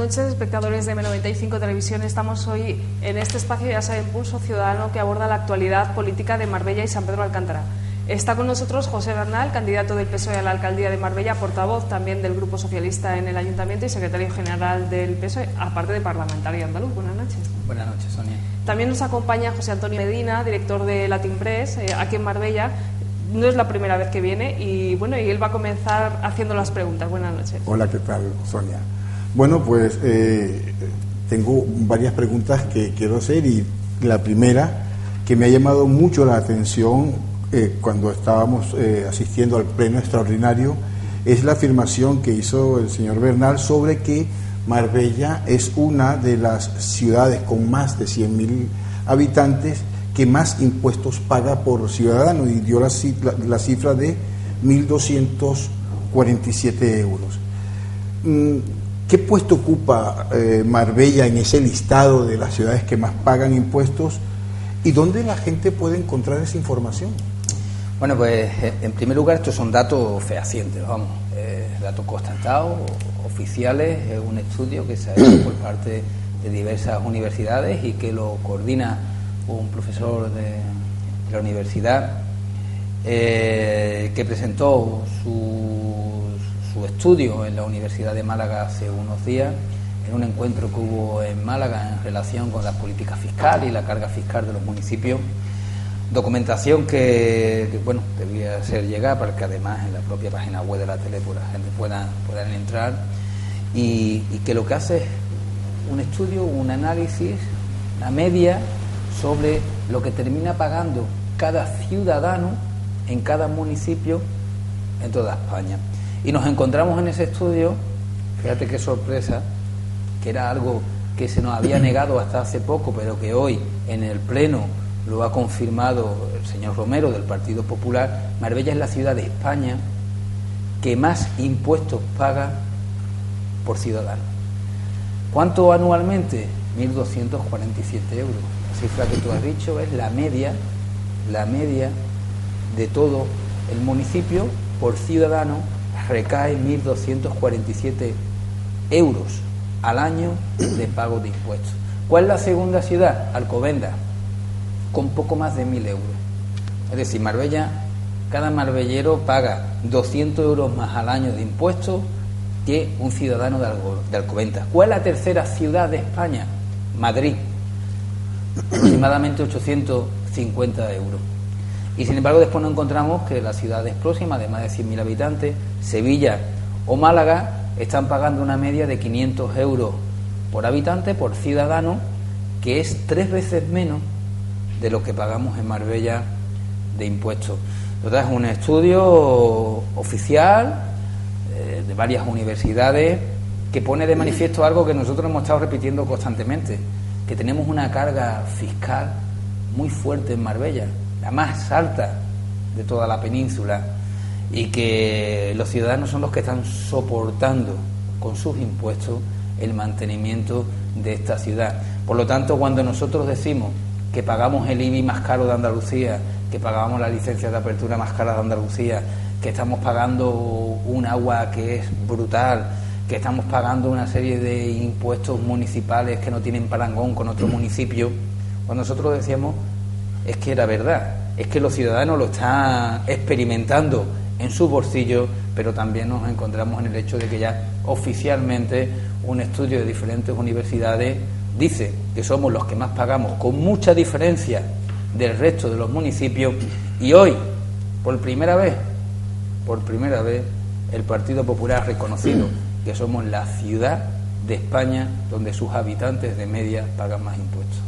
noches, espectadores de M95 Televisión. Estamos hoy en este espacio, ya saben, Pulso Ciudadano, que aborda la actualidad política de Marbella y San Pedro Alcántara. Está con nosotros José Bernal, candidato del PSOE a la alcaldía de Marbella, portavoz también del Grupo Socialista en el Ayuntamiento y secretario general del PSOE, aparte de parlamentario andaluz. Buenas noches. Buenas noches, Sonia. También nos acompaña José Antonio Medina, director de Latin Press, aquí en Marbella. No es la primera vez que viene y bueno, y él va a comenzar haciendo las preguntas. Buenas noches. Hola, ¿qué tal, Sonia? Bueno, pues tengo varias preguntas que quiero hacer y la primera, que me ha llamado mucho la atención cuando estábamos asistiendo al pleno extraordinario, es la afirmación que hizo el señor Bernal sobre que Marbella es una de las ciudades con más de 100.000 habitantes que más impuestos paga por ciudadano, y dio la cifra de 1.247 euros. ¿Qué puesto ocupa Marbella en ese listado de las ciudades que más pagan impuestos y dónde la gente puede encontrar esa información? Bueno, pues en primer lugar estos son datos fehacientes, vamos, datos constatados, oficiales, es un estudio que se ha hecho por parte de diversas universidades y que lo coordina un profesor de la universidad que presentó su estudio en la Universidad de Málaga hace unos días, en un encuentro que hubo en Málaga en relación con la política fiscal y la carga fiscal de los municipios. Documentación que bueno, debía ser llegada para que además en la propia página web de la tele pues, la gente puedan entrar y que lo que hace es un estudio, un análisis, una media sobre lo que termina pagando cada ciudadano en cada municipio en toda España. Y nos encontramos en ese estudio, fíjate qué sorpresa, que era algo que se nos había negado hasta hace poco, pero que hoy en el Pleno lo ha confirmado el señor Romero del Partido Popular. Marbella es la ciudad de España que más impuestos paga por ciudadano. ¿Cuánto anualmente? 1.247 euros. La cifra que tú has dicho es la media de todo el municipio por ciudadano, recae 1.247 euros al año de pago de impuestos. ¿Cuál es la segunda ciudad? Alcobendas, con poco más de 1.000 euros. Es decir, Marbella, cada marbellero paga 200 euros más al año de impuestos que un ciudadano de Alcobendas. ¿Cuál es la tercera ciudad de España? Madrid, aproximadamente 850 euros. Y sin embargo después nos encontramos que las ciudades próximas de más de 100.000 habitantes, Sevilla o Málaga, están pagando una media de 500 euros por habitante, por ciudadano, que es 3 veces menos de lo que pagamos en Marbella de impuestos. Entonces es un estudio oficial de varias universidades que pone de manifiesto algo que nosotros hemos estado repitiendo constantemente, que tenemos una carga fiscal muy fuerte en Marbella, la más alta de toda la península, y que los ciudadanos son los que están soportando con sus impuestos el mantenimiento de esta ciudad. Por lo tanto, cuando nosotros decimos que pagamos el IBI más caro de Andalucía, que pagamos la licencia de apertura más cara de Andalucía, que estamos pagando un agua que es brutal, que estamos pagando una serie de impuestos municipales que no tienen parangón con otros municipios, cuando nosotros decíamos es que era verdad, es que los ciudadanos lo están experimentando en sus bolsillos, pero también nos encontramos en el hecho de que ya oficialmente un estudio de diferentes universidades dice que somos los que más pagamos, con mucha diferencia del resto de los municipios, y hoy, por primera vez, el Partido Popular ha reconocido que somos la ciudad de España donde sus habitantes de media pagan más impuestos.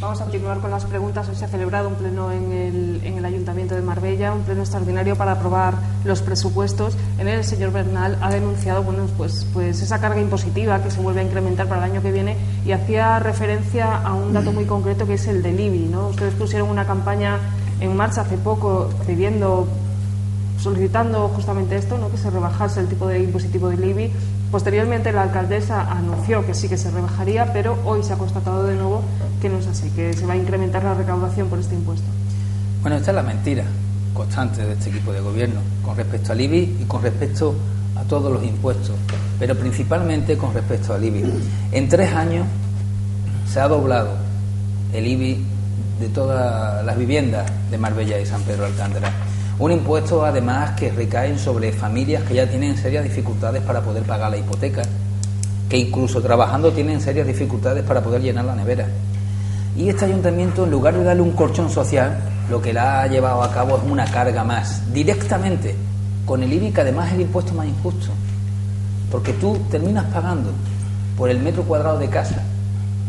Vamos a continuar con las preguntas. Hoy se ha celebrado un pleno en el Ayuntamiento de Marbella, un pleno extraordinario para aprobar los presupuestos. En él el señor Bernal ha denunciado pues esa carga impositiva que se vuelve a incrementar para el año que viene, y hacía referencia a un dato muy concreto que es el del IBI, ¿no? Ustedes pusieron una campaña en marcha hace poco solicitando justamente esto, ¿no?, que se rebajase el tipo de impositivo del IBI. Posteriormente la alcaldesa anunció que sí que se rebajaría, pero hoy se ha constatado de nuevo que no es así, que se va a incrementar la recaudación por este impuesto. Bueno, esta es la mentira constante de este equipo de gobierno con respecto al IBI y con respecto a todos los impuestos, pero principalmente con respecto al IBI. En 3 años se ha doblado el IBI de todas las viviendas de Marbella y San Pedro de Alcántara. Un impuesto además que recae sobre familias que ya tienen serias dificultades para poder pagar la hipoteca, que incluso trabajando tienen serias dificultades para poder llenar la nevera. Y este ayuntamiento, en lugar de darle un colchón social, lo que la ha llevado a cabo es una carga más, directamente, con el IBI, que además es el impuesto más injusto, porque tú terminas pagando por el metro cuadrado de casa,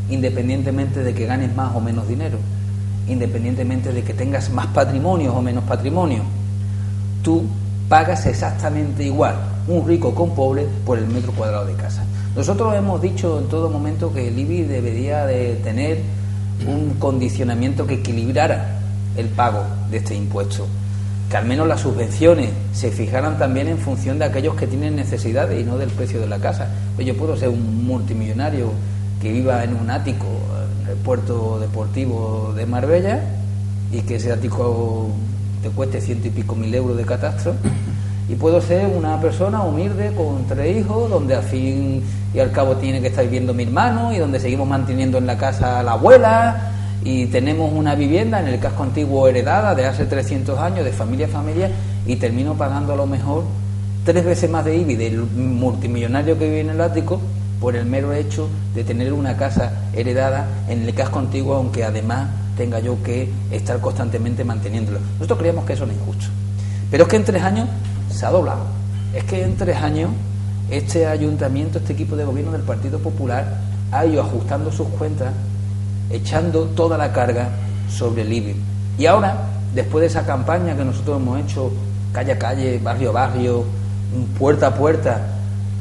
independientemente de que ganes más o menos dinero, independientemente de que tengas más patrimonio o menos patrimonio. Tú pagas exactamente igual, un rico con pobre, por el metro cuadrado de casa. Nosotros hemos dicho en todo momento que el IBI debería de tener un condicionamiento que equilibrara el pago de este impuesto, que al menos las subvenciones se fijaran también en función de aquellos que tienen necesidades y no del precio de la casa. Pues yo puedo ser un multimillonario que viva en un ático en el puerto deportivo de Marbella y que ese ático te cueste 100 y pico mil euros de catastro, y puedo ser una persona humilde con 3 hijos, donde al fin y al cabo tiene que estar viviendo mi hermano y donde seguimos manteniendo en la casa a la abuela, y tenemos una vivienda en el casco antiguo heredada de hace 300 años de familia a familia, y termino pagando a lo mejor 3 veces más de IBI del multimillonario que vive en el ático por el mero hecho de tener una casa heredada en el casco antiguo, aunque además tenga yo que estar constantemente manteniéndolo. Nosotros creíamos que eso no es injusto, pero es que en 3 años se ha doblado. Es que en 3 años este ayuntamiento, este equipo de gobierno del Partido Popular ha ido ajustando sus cuentas, echando toda la carga sobre el IBI. Y ahora, después de esa campaña que nosotros hemos hecho calle a calle, barrio a barrio, puerta a puerta,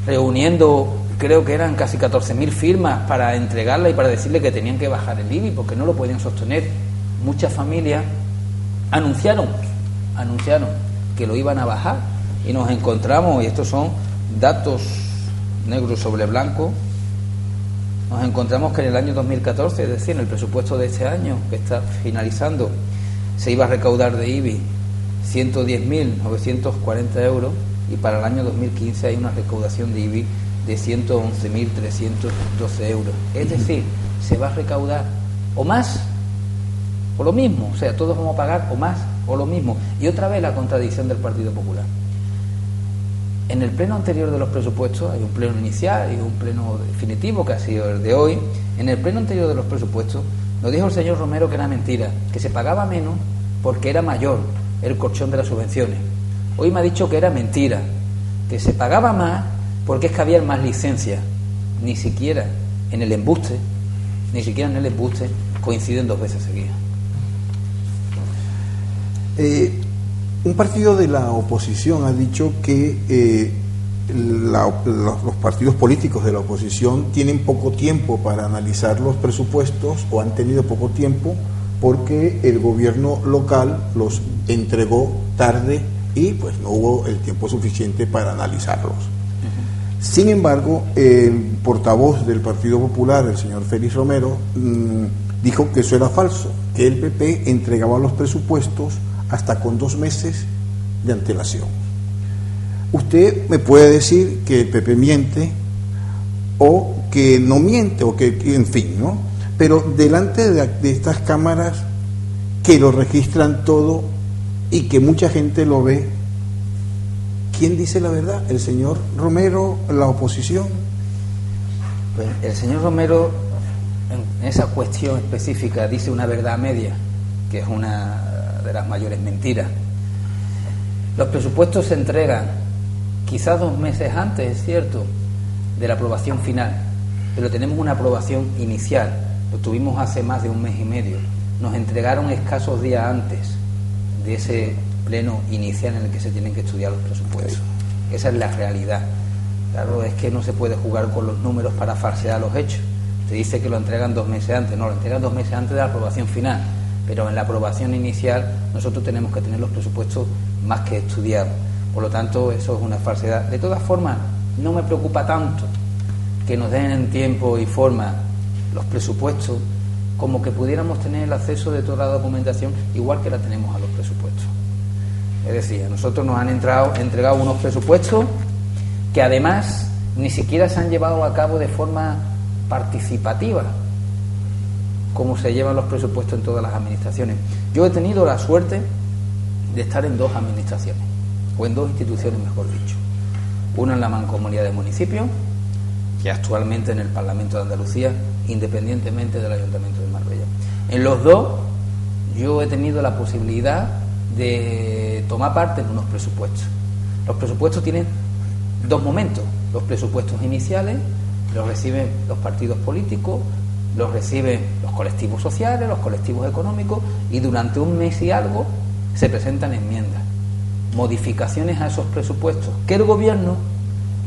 reuniendo, creo que eran casi 14.000 firmas para entregarla y para decirle que tenían que bajar el IBI porque no lo podían sostener, muchas familias anunciaron que lo iban a bajar, y nos encontramos, y estos son datos negros sobre blanco, nos encontramos que en el año 2014, es decir, en el presupuesto de este año que está finalizando, se iba a recaudar de IBI 110.940 euros, y para el año 2015 hay una recaudación de IBI de 111.312 euros. Es decir, se va a recaudar o más o lo mismo, o sea, todos vamos a pagar o más o lo mismo. Y otra vez la contradicción del Partido Popular. En el pleno anterior de los presupuestos, hay un pleno inicial y un pleno definitivo que ha sido el de hoy. En el pleno anterior de los presupuestos nos dijo el señor Romero que era mentira, que se pagaba menos porque era mayor el colchón de las subvenciones. Hoy me ha dicho que era mentira, que se pagaba más porque es que había más licencias. Ni siquiera en el embuste coinciden 2 veces seguidas. Un partido de la oposición ha dicho que los partidos políticos de la oposición tienen poco tiempo para analizar los presupuestos, o han tenido poco tiempo porque el gobierno local los entregó tarde y pues no hubo el tiempo suficiente para analizarlos. Sin embargo, el portavoz del Partido Popular, el señor Félix Romero, dijo que eso era falso, que el PP entregaba los presupuestos hasta con 2 meses de antelación. Usted me puede decir que el PP miente, o que no miente, o que en fin, ¿no? Pero delante de estas cámaras que lo registran todo y que mucha gente lo ve, ¿quién dice la verdad? ¿El señor Romero, la oposición? Pues el señor Romero, en esa cuestión específica, dice una verdad media, que es una de las mayores mentiras. Los presupuestos se entregan quizás 2 meses antes, es cierto, de la aprobación final, pero tenemos una aprobación inicial. Lo tuvimos hace más de 1 mes y medio. Nos entregaron escasos días antes de ese pleno inicial en el que se tienen que estudiar los presupuestos. Esa es la realidad. Claro, es que no se puede jugar con los números para falsear los hechos. Se dice que lo entregan 2 meses antes, no, lo entregan 2 meses antes de la aprobación final, pero en la aprobación inicial nosotros tenemos que tener los presupuestos más que estudiados. Por lo tanto, eso es una falsedad. De todas formas, no me preocupa tanto que nos den en tiempo y forma los presupuestos como que pudiéramos tener el acceso de toda la documentación igual que la tenemos a los presupuestos. Es decir, a nosotros nos han entregado unos presupuestos que además ni siquiera se han llevado a cabo de forma participativa, como se llevan los presupuestos en todas las administraciones. Yo he tenido la suerte de estar en 2 administraciones, o en 2 instituciones, mejor dicho. Una en la Mancomunidad de Municipios, y actualmente en el Parlamento de Andalucía, independientemente del Ayuntamiento de Marbella. En los 2 yo he tenido la posibilidad de tomar parte en unos presupuestos. Los presupuestos tienen 2 momentos. Los presupuestos iniciales los reciben los partidos políticos, los reciben los colectivos sociales, los colectivos económicos, y durante un mes y algo se presentan enmiendas, modificaciones a esos presupuestos, que el gobierno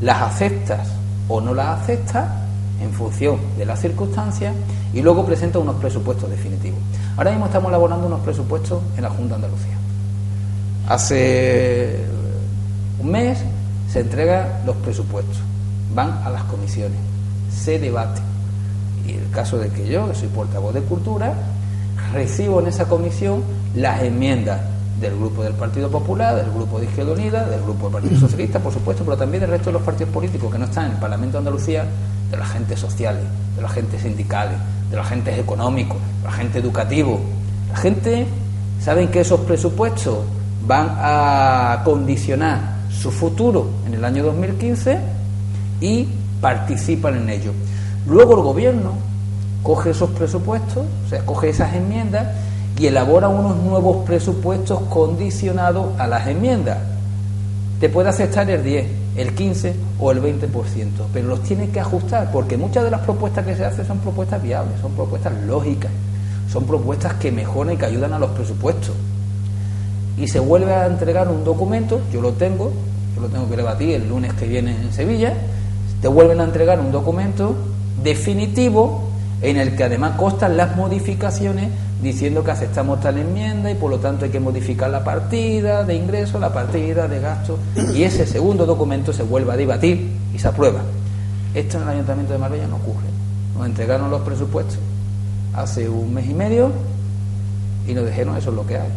las acepta o no las acepta en función de las circunstancias, y luego presenta unos presupuestos definitivos. Ahora mismo estamos elaborando unos presupuestos en la Junta de Andalucía. Hace un mes se entregan los presupuestos, van a las comisiones, se debate. Y en el caso de que yo, que soy portavoz de Cultura, recibo en esa comisión las enmiendas del grupo del Partido Popular, del grupo de Izquierda Unida, del grupo del Partido Socialista, por supuesto, pero también del resto de los partidos políticos que no están en el Parlamento de Andalucía, de los agentes sociales, de los agentes sindicales, de los agentes económicos, de los agentes educativos. La gente saben que esos presupuestos van a condicionar su futuro en el año 2015 y participan en ello. Luego el gobierno coge esos presupuestos, o sea, coge esas enmiendas y elabora unos nuevos presupuestos condicionados a las enmiendas. Te puede aceptar el 10, el 15 o el 20%, pero los tiene que ajustar, porque muchas de las propuestas que se hacen son propuestas viables, son propuestas lógicas, son propuestas que mejoran y que ayudan a los presupuestos. Y se vuelve a entregar un documento, yo lo tengo que debatir el lunes que viene en Sevilla. Te vuelven a entregar un documento definitivo en el que además constan las modificaciones diciendo que aceptamos tal enmienda y por lo tanto hay que modificar la partida de ingresos, la partida de gastos, y ese segundo documento se vuelve a debatir y se aprueba. Esto en el Ayuntamiento de Marbella no ocurre. Nos entregaron los presupuestos hace un mes y medio y nos dijeron eso es lo que hay.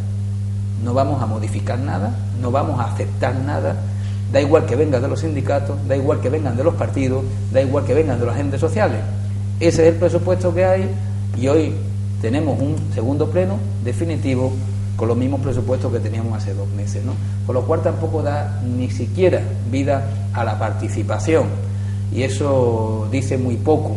No vamos a modificar nada, no vamos a aceptar nada, da igual que vengan de los sindicatos, da igual que vengan de los partidos, da igual que vengan de los agentes sociales. Ese es el presupuesto que hay y hoy tenemos un segundo pleno definitivo con los mismos presupuestos que teníamos hace 2 meses, ¿no? Con lo cual tampoco da ni siquiera vida a la participación, y eso dice muy poco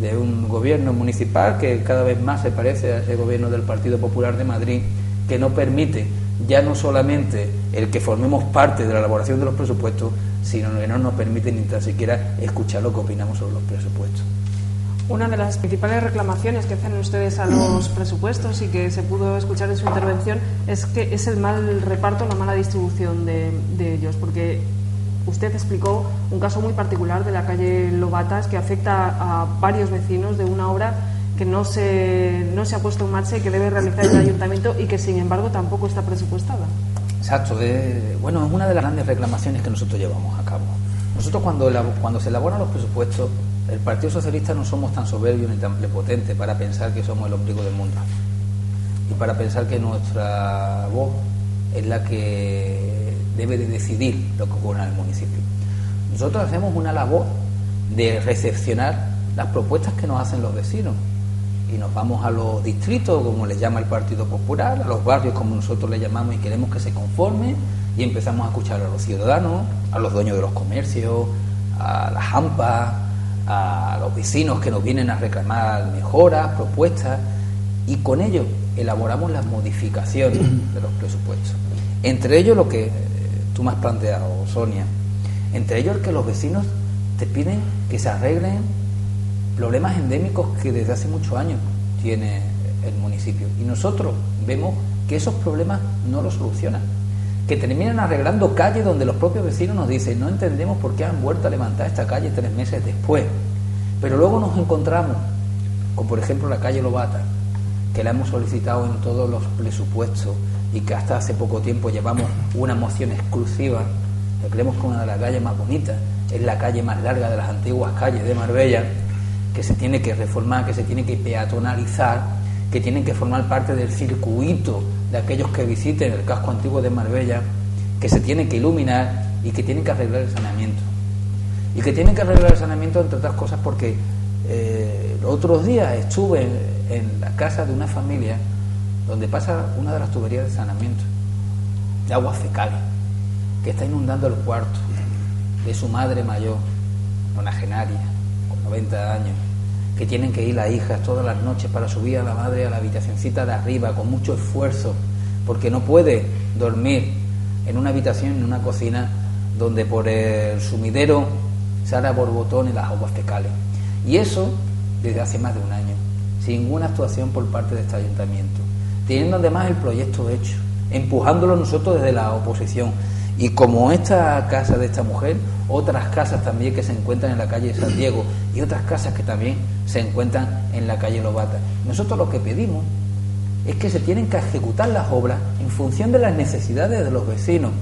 de un gobierno municipal que cada vez más se parece a ese gobierno del Partido Popular de Madrid, que no permite ya no solamente el que formemos parte de la elaboración de los presupuestos, sino que no nos permite ni tan siquiera escuchar lo que opinamos sobre los presupuestos. Una de las principales reclamaciones que hacen ustedes a los presupuestos y que se pudo escuchar en su intervención es que es el mal reparto, la mala distribución de ellos, porque usted explicó un caso muy particular de la calle Lobatas que afecta a varios vecinos de una obra que no se ha puesto en marcha y que debe realizar el ayuntamiento y que sin embargo tampoco está presupuestada. Exacto, es una de las grandes reclamaciones que nosotros llevamos a cabo. Nosotros cuando se elaboran los presupuestos, el Partido Socialista no somos tan soberbios ni tan prepotentes para pensar que somos el ombligo del mundo y para pensar que nuestra voz es la que debe de decidir lo que ocurre en el municipio. Nosotros hacemos una labor de recepcionar las propuestas que nos hacen los vecinos y nos vamos a los distritos, como les llama el Partido Popular, a los barrios, como nosotros le llamamos, y queremos que se conformen, y empezamos a escuchar a los ciudadanos, a los dueños de los comercios, a las AMPA, a los vecinos que nos vienen a reclamar mejoras, propuestas, y con ello elaboramos las modificaciones de los presupuestos. Entre ellos lo que tú me has planteado, Sonia, entre ellos el que los vecinos te piden que se arreglen problemas endémicos que desde hace muchos años tiene el municipio, y nosotros vemos que esos problemas no los solucionan, que terminan arreglando calles donde los propios vecinos nos dicen no entendemos por qué han vuelto a levantar esta calle 3 meses después, pero luego nos encontramos con, por ejemplo, la calle Lobata, que la hemos solicitado en todos los presupuestos y que hasta hace poco tiempo llevamos una moción exclusiva, que creemos que una de las calles más bonitas, es la calle más larga de las antiguas calles de Marbella, que se tiene que reformar, que se tiene que peatonalizar, que tienen que formar parte del circuito de aquellos que visiten el casco antiguo de Marbella, que se tiene que iluminar y que tienen que arreglar el saneamiento. y que tienen que arreglar el saneamiento, entre otras cosas porque otros días estuve en la casa de una familia donde pasa una de las tuberías de saneamiento de aguas fecales, que está inundando el cuarto de su madre mayor, nonagenaria, con 90 años, que tienen que ir las hijas todas las noches para subir a la madre a la habitacioncita de arriba con mucho esfuerzo, porque no puede dormir en una habitación, en una cocina, donde por el sumidero sale a borbotones las aguas fecales. Y eso desde hace más de un año, sin ninguna actuación por parte de este ayuntamiento, teniendo además el proyecto hecho, empujándolo nosotros desde la oposición. Y como esta casa de esta mujer, otras casas también que se encuentran en la calle San Diego y otras casas que también se encuentran en la calle Lobata. Nosotros lo que pedimos es que se tienen que ejecutar las obras en función de las necesidades de los vecinos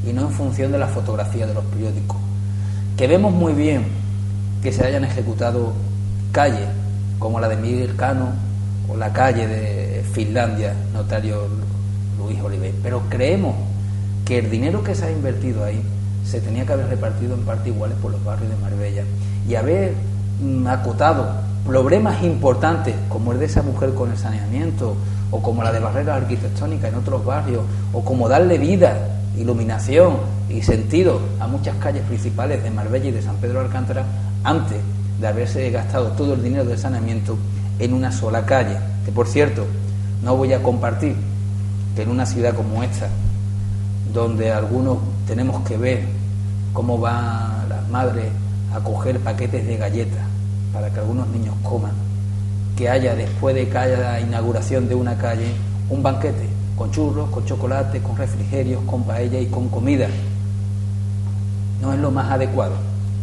y no en función de las fotografías de los periódicos. Que vemos muy bien que se hayan ejecutado calles como la de Miguel Cano o la calle de Finlandia, notario Luis Oliver, pero creemos que el dinero que se ha invertido ahí se tenía que haber repartido en partes iguales por los barrios de Marbella y haber acotado problemas importantes como el de esa mujer con el saneamiento, o como la de barreras arquitectónicas en otros barrios, o como darle vida, iluminación y sentido a muchas calles principales de Marbella y de San Pedro de Alcántara, antes de haberse gastado todo el dinero del saneamiento en una sola calle. Que por cierto, no voy a compartir que en una ciudad como esta, donde algunos tenemos que ver cómo van las madres a coger paquetes de galletas para que algunos niños coman, que haya después de cada inauguración de una calle un banquete con churros, con chocolate, con refrigerios, con paella y con comida. No es lo más adecuado.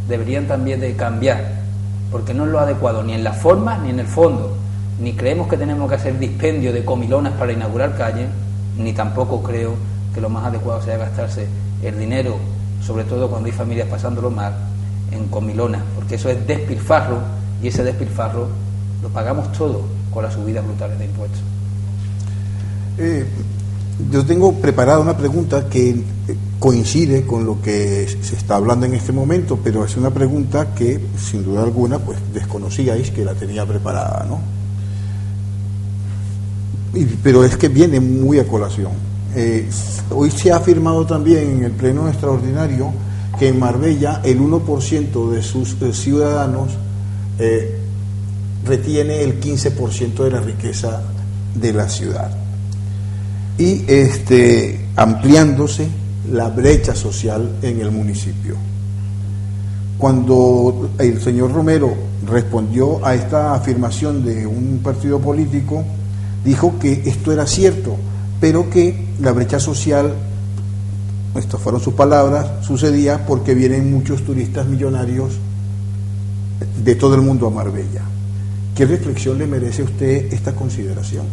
Deberían también de cambiar, porque no es lo adecuado ni en las formas ni en el fondo. Ni creemos que tenemos que hacer dispendio de comilonas para inaugurar calles, ni tampoco creo que lo más adecuado sea gastarse el dinero, sobre todo cuando hay familias pasándolo mal, en comilonas, porque eso es despilfarro, y ese despilfarro lo pagamos todos con las subidas brutales de impuestos. Yo tengo preparada una pregunta que coincide con lo que se está hablando en este momento, pero es una pregunta que sin duda alguna pues desconocíais que la tenía preparada, ¿no? Pero es que viene muy a colación. Hoy se ha afirmado también en el pleno extraordinario que en Marbella el 1% de sus ciudadanos retiene el 15% de la riqueza de la ciudad, y ampliándose la brecha social en el municipio. Cuando el señor Romero respondió a esta afirmación de un partido político, dijo que esto era cierto, pero que la brecha social, estas fueron sus palabras, sucedía porque vienen muchos turistas millonarios de todo el mundo a Marbella. ¿Qué reflexión le merece a usted esta consideración?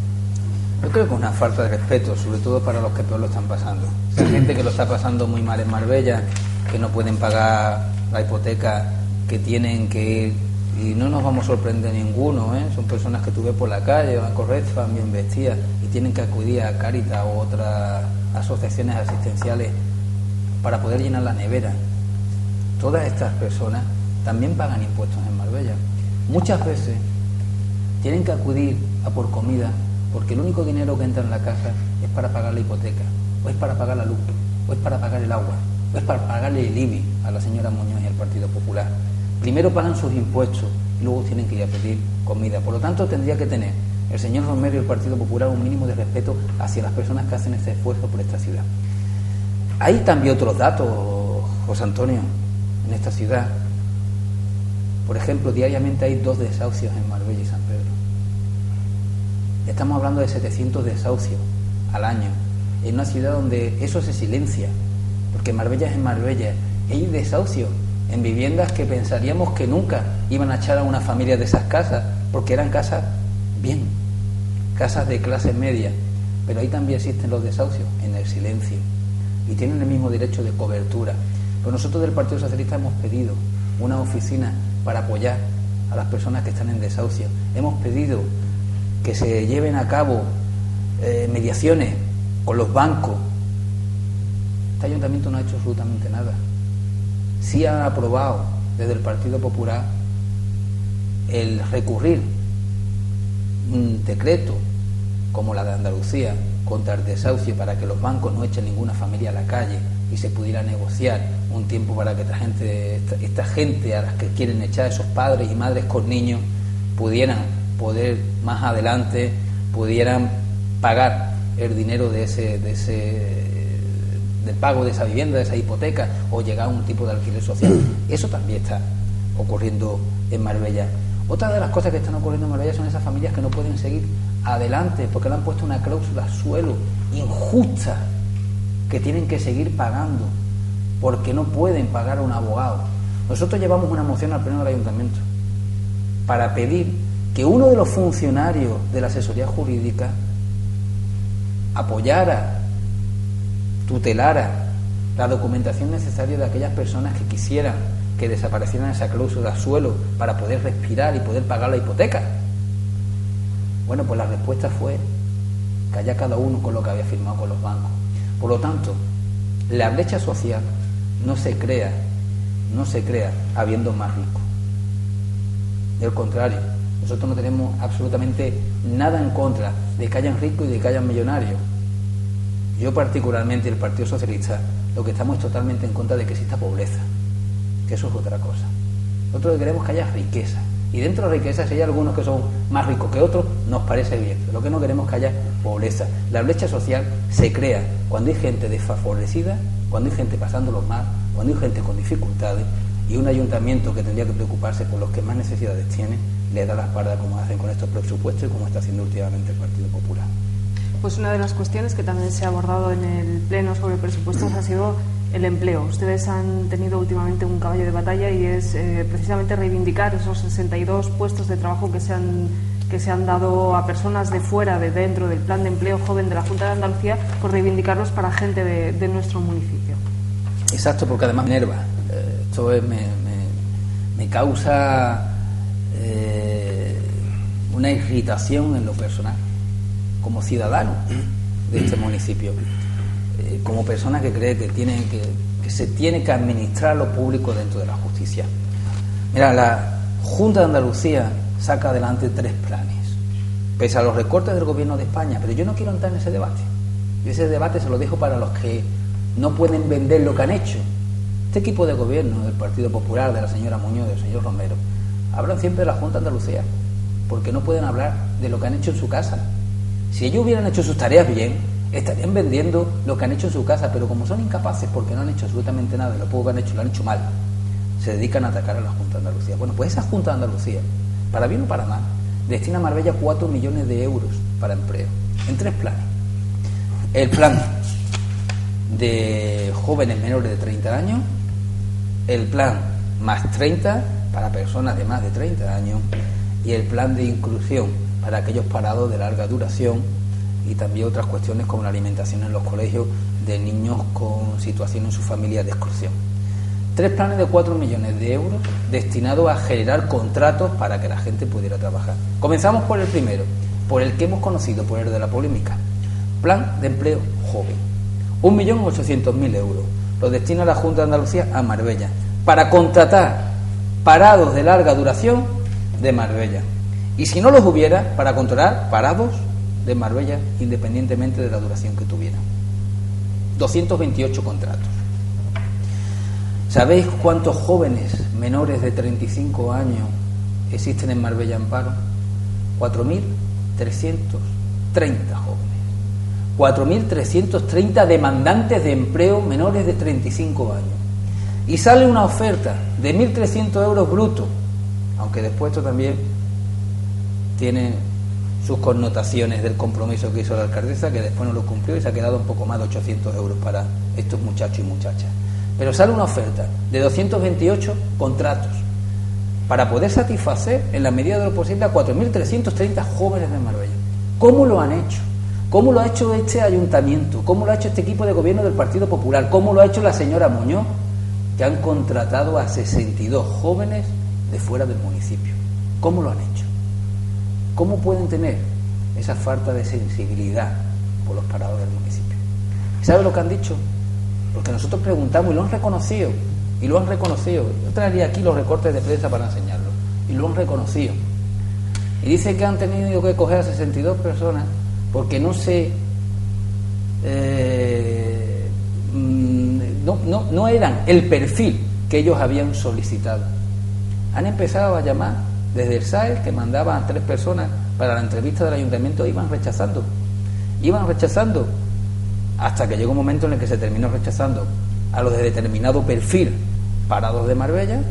Yo creo que es una falta de respeto, sobre todo para los que peor lo están pasando. Hay gente que lo está pasando muy mal en Marbella, que no pueden pagar la hipoteca, que tienen que ir, y no nos vamos a sorprender ninguno, ¿eh? Son personas que tú ves por la calle, van correctas, van bien vestidas, y tienen que acudir a Cáritas u otras asociaciones asistenciales para poder llenar la nevera. Todas estas personas también pagan impuestos en Marbella. Muchas veces tienen que acudir a por comida porque el único dinero que entra en la casa es para pagar la hipoteca, o es para pagar la luz, o es para pagar el agua, o es para pagarle el IBI a la señora Muñoz y al Partido Popular. Primero pagan sus impuestos y luego tienen que ir a pedir comida. Por lo tanto, tendría que tener el señor Romero y el Partido Popular un mínimo de respeto hacia las personas que hacen este esfuerzo por esta ciudad. Hay también otros datos, José Antonio, en esta ciudad. Por ejemplo, diariamente hay 2 desahucios en Marbella y San Pedro. Estamos hablando de 700 desahucios al año, en una ciudad donde eso se silencia, porque Marbella es en Marbella. Hay desahucios en viviendas que pensaríamos que nunca iban a echar a una familia de esas casas, porque eran casas bien, casas de clase media, pero ahí también existen los desahucios, en el silencio, y tienen el mismo derecho de cobertura. Pero nosotros del Partido Socialista hemos pedido una oficina para apoyar a las personas que están en desahucio. Hemos pedido que se lleven a cabo mediaciones con los bancos. Este ayuntamiento no ha hecho absolutamente nada. Sí ha aprobado desde el Partido Popular el recurrir un decreto como la de Andalucía contra el desahucio para que los bancos no echen ninguna familia a la calle y se pudiera negociar un tiempo para que esta gente a las que quieren echar, esos padres y madres con niños, pudieran más adelante pudieran pagar el dinero del pago de esa vivienda, de esa hipoteca, o llegar a un tipo de alquiler social. Eso también está ocurriendo en Marbella. Otra de las cosas que están ocurriendo en Marbella son esas familias que no pueden seguir adelante porque le han puesto una cláusula suelo injusta, que tienen que seguir pagando porque no pueden pagar a un abogado. Nosotros llevamos una moción al pleno del ayuntamiento para pedir que uno de los funcionarios de la asesoría jurídica apoyara, tutelara la documentación necesaria de aquellas personas que quisieran que desaparecieran esa cláusula suelo para poder respirar y poder pagar la hipoteca. Bueno, pues la respuesta fue que haya cada uno con lo que había firmado con los bancos. Por lo tanto, la brecha social no se crea habiendo más ricos. Del contrario, nosotros no tenemos absolutamente nada en contra de que hayan ricos y de que hayan millonarios. Yo particularmente, el Partido Socialista, lo que estamos es totalmente en contra de que exista pobreza, que eso es otra cosa. Nosotros queremos que haya riqueza, y dentro de la riqueza, si hay algunos que son más ricos que otros, nos parece bien. Lo que no queremos es que haya pobreza. La brecha social se crea cuando hay gente desfavorecida, cuando hay gente pasándolo mal, cuando hay gente con dificultades, y un ayuntamiento que tendría que preocuparse por los que más necesidades tiene, le da la espalda como hacen con estos presupuestos y como está haciendo últimamente el Partido Popular. Pues una de las cuestiones que también se ha abordado en el Pleno sobre presupuestos ha sido el empleo. Ustedes han tenido últimamente un caballo de batalla y es precisamente reivindicar esos 62 puestos de trabajo que se han dado a personas de fuera, de dentro del Plan de Empleo Joven de la Junta de Andalucía, por reivindicarlos para gente de nuestro municipio. Exacto, porque además me enerva. Esto me causa una irritación en lo personal, como ciudadano de este municipio, como persona que cree que se tiene que administrar lo público dentro de la justicia. Mira, la Junta de Andalucía saca adelante 3 planes, pese a los recortes del Gobierno de España, pero yo no quiero entrar en ese debate. Yo ese debate se lo dejo para los que no pueden vender lo que han hecho. Este equipo de gobierno del Partido Popular, de la señora Muñoz, del señor Romero, hablan siempre de la Junta de Andalucía, porque no pueden hablar de lo que han hecho en su casa. Si ellos hubieran hecho sus tareas bien, estarían vendiendo lo que han hecho en su casa, pero como son incapaces porque no han hecho absolutamente nada, y lo poco que han hecho lo han hecho mal, se dedican a atacar a la Junta de Andalucía. Bueno, pues esa Junta de Andalucía, para bien o para mal, destina a Marbella 4 millones de euros para empleo, en 3 planes. El plan de jóvenes menores de 30 años, el plan más 30 para personas de más de 30 años y el plan de inclusión para aquellos parados de larga duración, y también otras cuestiones como la alimentación en los colegios de niños con situación en su familia de exclusión. 3 planes de 4 millones de euros destinados a generar contratos para que la gente pudiera trabajar. Comenzamos por el primero, por el que hemos conocido, por el de la polémica. Plan de empleo joven. 1.800.000 euros. Lo destina la Junta de Andalucía a Marbella para contratar parados de larga duración de Marbella. Y si no los hubiera, para contratar parados de Marbella independientemente de la duración que tuvieran. 228 contratos. ¿Sabéis cuántos jóvenes menores de 35 años existen en Marbella en paro? 4.330 jóvenes. 4.330 demandantes de empleo menores de 35 años. Y sale una oferta de 1.300 euros brutos, aunque después esto también tiene sus connotaciones del compromiso que hizo la alcaldesa, que después no lo cumplió y se ha quedado un poco más de 800 euros para estos muchachos y muchachas. Pero sale una oferta de 228 contratos para poder satisfacer en la medida de lo posible a 4.330 jóvenes de Marbella. ¿Cómo lo han hecho? ¿Cómo lo ha hecho este ayuntamiento? ¿Cómo lo ha hecho este equipo de gobierno del Partido Popular? ¿Cómo lo ha hecho la señora Muñoz? Que han contratado a 62 jóvenes de fuera del municipio. ¿Cómo lo han hecho? ¿Cómo pueden tener esa falta de sensibilidad por los parados del municipio? ¿Sabe lo que han dicho? Porque nosotros preguntamos y lo han reconocido. y lo han reconocido. Yo traería aquí los recortes de prensa para enseñarlo, y lo han reconocido. Y dice que han tenido que coger a 62 personas porque no eran el perfil que ellos habían solicitado. Han empezado a llamar desde el SAE, que mandaban a 3 personas para la entrevista del ayuntamiento, iban rechazando, hasta que llegó un momento en el que se terminó rechazando a los de determinado perfil parados de Marbella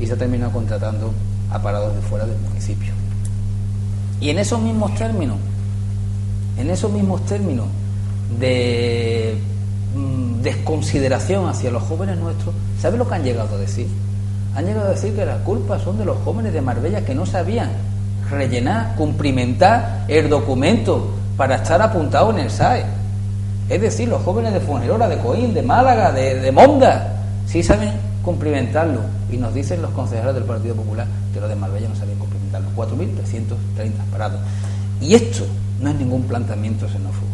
y se terminó contratando a parados de fuera del municipio. Y en esos mismos términos de desconsideración hacia los jóvenes nuestros, ¿sabe lo que han llegado a decir? Han llegado a decir que las culpas son de los jóvenes de Marbella, que no sabían rellenar, cumplimentar el documento para estar apuntados en el SAE. Es decir, los jóvenes de Fuengirola, de Coín, de Málaga, de Monda, sí saben cumplimentarlo. Y nos dicen los concejales del Partido Popular que los de Marbella no sabían cumplimentarlo. 4.330 parados. Y esto no es ningún planteamiento xenófobo.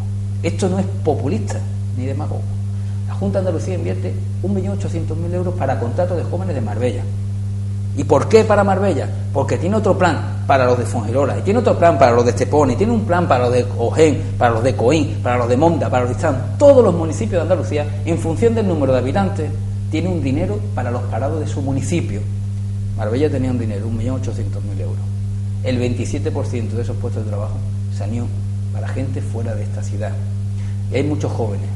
Esto no es populista ni demagogo. La Junta de Andalucía invierte 1.800.000 euros para contratos de jóvenes de Marbella. ¿Y por qué para Marbella? Porque tiene otro plan para los de Fuengirola, y tiene otro plan para los de Estepona, y tiene un plan para los de Ojén, para los de Coín, para los de Monda, para los de Istán. Todos los municipios de Andalucía, en función del número de habitantes, tiene un dinero para los parados de su municipio. Marbella tenía un dinero, 1.800.000 euros. El 27% de esos puestos de trabajo salió para gente fuera de esta ciudad. Y hay muchos jóvenes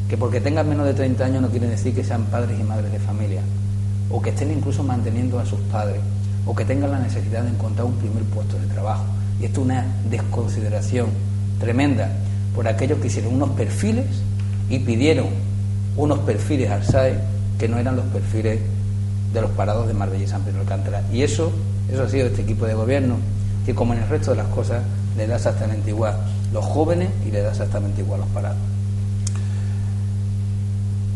que, porque tengan menos de 30 años, no quiere decir que sean padres y madres de familia, o que estén incluso manteniendo a sus padres, o que tengan la necesidad de encontrar un primer puesto de trabajo. Y esto es una desconsideración tremenda por aquellos que hicieron unos perfiles y pidieron unos perfiles al SAE que no eran los perfiles de los parados de Marbella y San Pedro de Alcántara. Y eso ha sido este equipo de gobierno, que, como en el resto de las cosas, le da exactamente igual los jóvenes y le da exactamente igual los parados.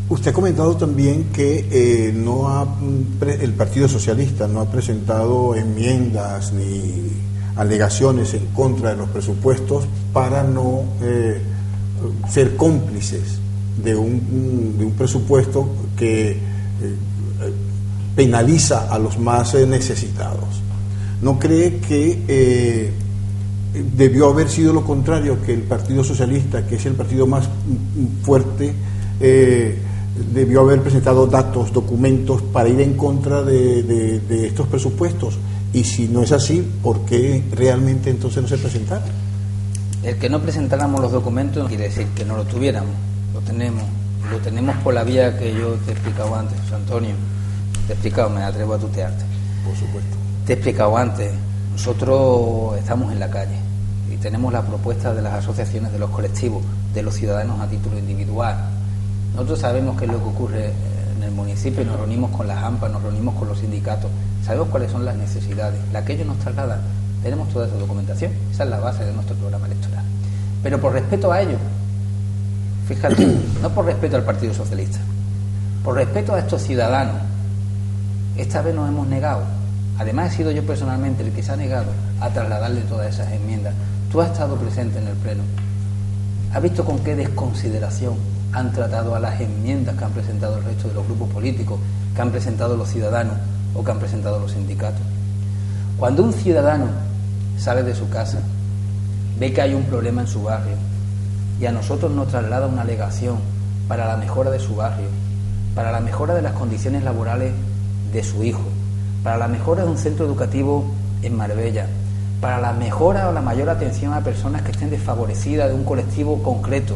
Usted ha comentado también que el Partido Socialista no ha presentado enmiendas ni alegaciones en contra de los presupuestos para no ser cómplices de un presupuesto que penaliza a los más necesitados. ¿No cree que debió haber sido lo contrario, que el Partido Socialista, que es el partido más fuerte, debió haber presentado datos, documentos para ir en contra de estos presupuestos? Y si no es así, ¿por qué realmente entonces no se presentaron? El que no presentáramos los documentos no quiere decir que no lo tuviéramos. Lo tenemos por la vía que yo te he explicado antes, José Antonio. Te he explicado, me atrevo a tutearte. Por supuesto. Te he explicado antes, nosotros estamos en la calle y tenemos las propuestas de las asociaciones, de los colectivos, de los ciudadanos a título individual. Nosotros sabemos qué es lo que ocurre en el municipio, nos reunimos con las AMPA, nos reunimos con los sindicatos, sabemos cuáles son las necesidades, las que ellos nos trasladan, tenemos toda esa documentación, esa es la base de nuestro programa electoral. Pero por respeto a ellos, fíjate, no por respeto al Partido Socialista, por respeto a estos ciudadanos, esta vez nos hemos negado. Además, he sido yo personalmente el que se ha negado a trasladarle todas esas enmiendas. Tú has estado presente en el pleno, has visto con qué desconsideración han tratado a las enmiendas que han presentado el resto de los grupos políticos, que han presentado los ciudadanos o que han presentado los sindicatos. Cuando un ciudadano sale de su casa, ve que hay un problema en su barrio y a nosotros nos traslada una alegación para la mejora de su barrio, para la mejora de las condiciones laborales de su hijo, para la mejora de un centro educativo en Marbella, para la mejora o la mayor atención a personas que estén desfavorecidas de un colectivo concreto.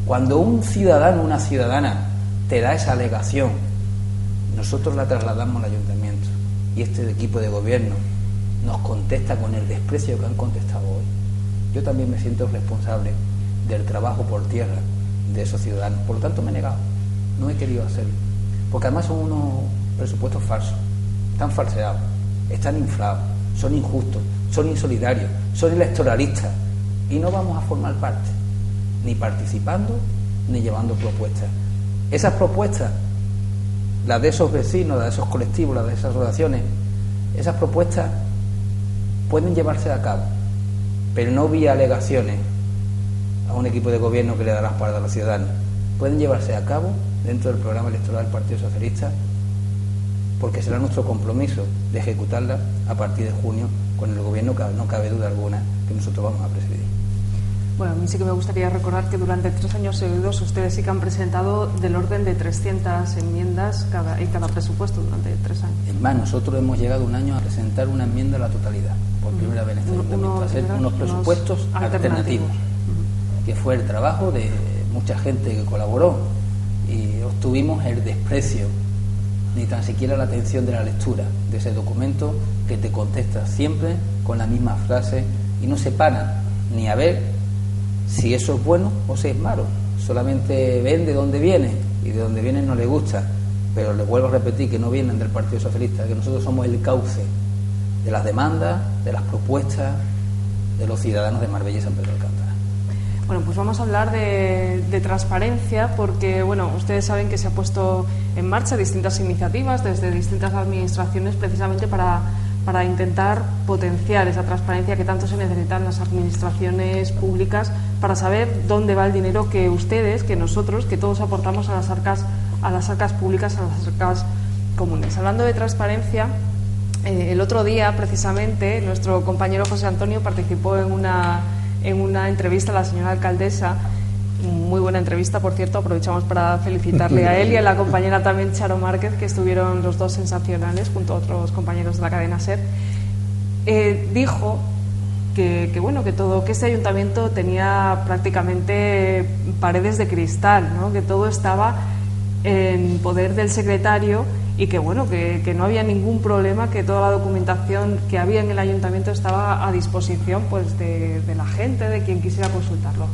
Cuando un ciudadano o una ciudadana te da esa alegación, nosotros la trasladamos al ayuntamiento y este equipo de gobierno nos contesta con el desprecio que han contestado hoy. Yo también me siento responsable del trabajo por tierra de esos ciudadanos, por lo tanto me he negado, no he querido hacerlo, porque además son unos presupuestos falsos, están falseados, están inflados, son injustos, son insolidarios, son electoralistas y no vamos a formar parte, ni participando ni llevando propuestas. Esas propuestas, las de esos vecinos, las de esos colectivos, las de esas asociaciones, esas propuestas pueden llevarse a cabo, pero no vía alegaciones a un equipo de gobierno que le da la espalda a los ciudadanos. Pueden llevarse a cabo dentro del programa electoral del Partido Socialista, porque será nuestro compromiso de ejecutarla a partir de junio con el Gobierno, que no cabe duda alguna que nosotros vamos a presidir. Bueno, a mí sí que me gustaría recordar que durante 3 años seguidos ustedes sí que han presentado del orden de 300 enmiendas en cada presupuesto durante 3 años. Es más, nosotros hemos llegado un año a presentar una enmienda a la totalidad, por primera vez en este ayuntamiento, a hacer unos presupuestos alternativos, que fue el trabajo de mucha gente que colaboró, y obtuvimos el desprecio, ni tan siquiera la atención de la lectura de ese documento, que te contesta siempre con la misma frase y no se para ni a ver si eso es bueno o si es malo. Solamente ven de dónde viene, y de dónde viene no le gusta, pero les vuelvo a repetir que no vienen del Partido Socialista, que nosotros somos el cauce de las demandas, de las propuestas de los ciudadanos de Marbella y San Pedro de Alcántara. Bueno, pues vamos a hablar de transparencia, porque bueno, ustedes saben que se ha puesto en marcha distintas iniciativas desde distintas administraciones precisamente para intentar potenciar esa transparencia que tanto se necesita en las administraciones públicas, para saber dónde va el dinero que ustedes, que nosotros, que todos aportamos a las arcas públicas, a las arcas comunes. Hablando de transparencia, el otro día precisamente nuestro compañero José Antonio participó en una entrevista a la señora alcaldesa. Muy buena entrevista, por cierto, aprovechamos para felicitarle a él y a la compañera también Charo Márquez, que estuvieron los dos sensacionales junto a otros compañeros de la cadena SER. Dijo que este ayuntamiento tenía prácticamente paredes de cristal, ¿no? Que todo estaba en poder del secretario y que no había ningún problema, que toda la documentación que había en el ayuntamiento estaba a disposición pues de la gente, de quien quisiera consultarlo.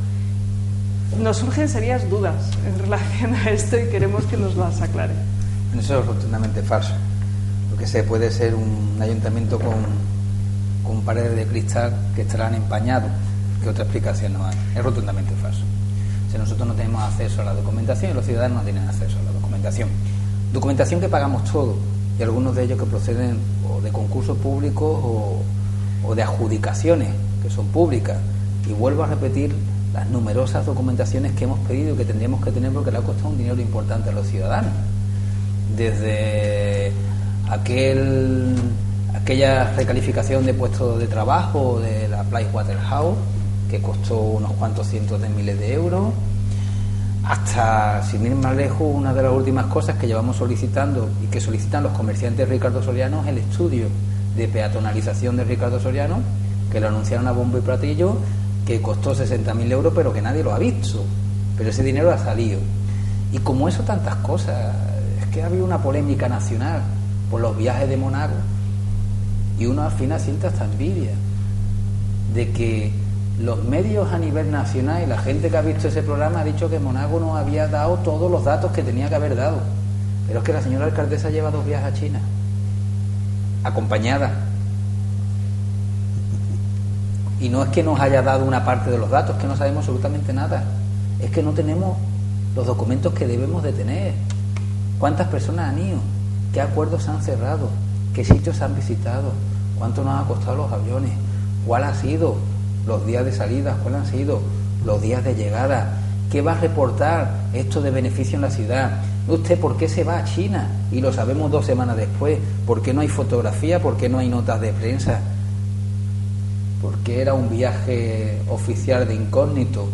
Nos surgen serias dudas en relación a esto y queremos que nos las aclare. Eso es rotundamente falso. Lo que se puede ser un ayuntamiento con paredes de cristal que estarán empañados, que otra explicación no hay. Es rotundamente falso. Si nosotros no tenemos acceso a la documentación y los ciudadanos no tienen acceso a la documentación. Documentación que pagamos todos, y algunos de ellos que proceden o de concursos públicos o de adjudicaciones que son públicas. Y vuelvo a repetir las numerosas documentaciones que hemos pedido y que tendríamos que tener, porque le ha costado un dinero importante a los ciudadanos. Desde aquella recalificación de puestos de trabajo de la Pricewaterhouse, que costó unos cuantos cientos de miles de euros, hasta, sin ir más lejos, una de las últimas cosas que llevamos solicitando y que solicitan los comerciantes Ricardo Soriano, es el estudio de peatonalización de Ricardo Soriano, que lo anunciaron a bombo y platillo, que costó 60.000 euros, pero que nadie lo ha visto, pero ese dinero ha salido. Y como eso, tantas cosas. Es que ha habido una polémica nacional por los viajes de Monago, y uno al final siente hasta envidia de que los medios a nivel nacional y la gente que ha visto ese programa ha dicho que Monago no había dado todos los datos que tenía que haber dado, pero es que la señora alcaldesa lleva 2 viajes a China acompañada. Y no es que nos haya dado una parte de los datos, que no sabemos absolutamente nada. Es que no tenemos los documentos que debemos de tener. ¿Cuántas personas han ido? ¿Qué acuerdos se han cerrado? ¿Qué sitios se han visitado? ¿Cuánto nos ha costado los aviones? ¿Cuál ha sido los días de salida? ¿Cuáles han sido los días de llegada? ¿Qué va a reportar esto de beneficio en la ciudad? ¿Usted por qué se va a China? Y lo sabemos 2 semanas después. ¿Por qué no hay fotografía? ¿Por qué no hay notas de prensa? Porque era un viaje oficial de incógnito.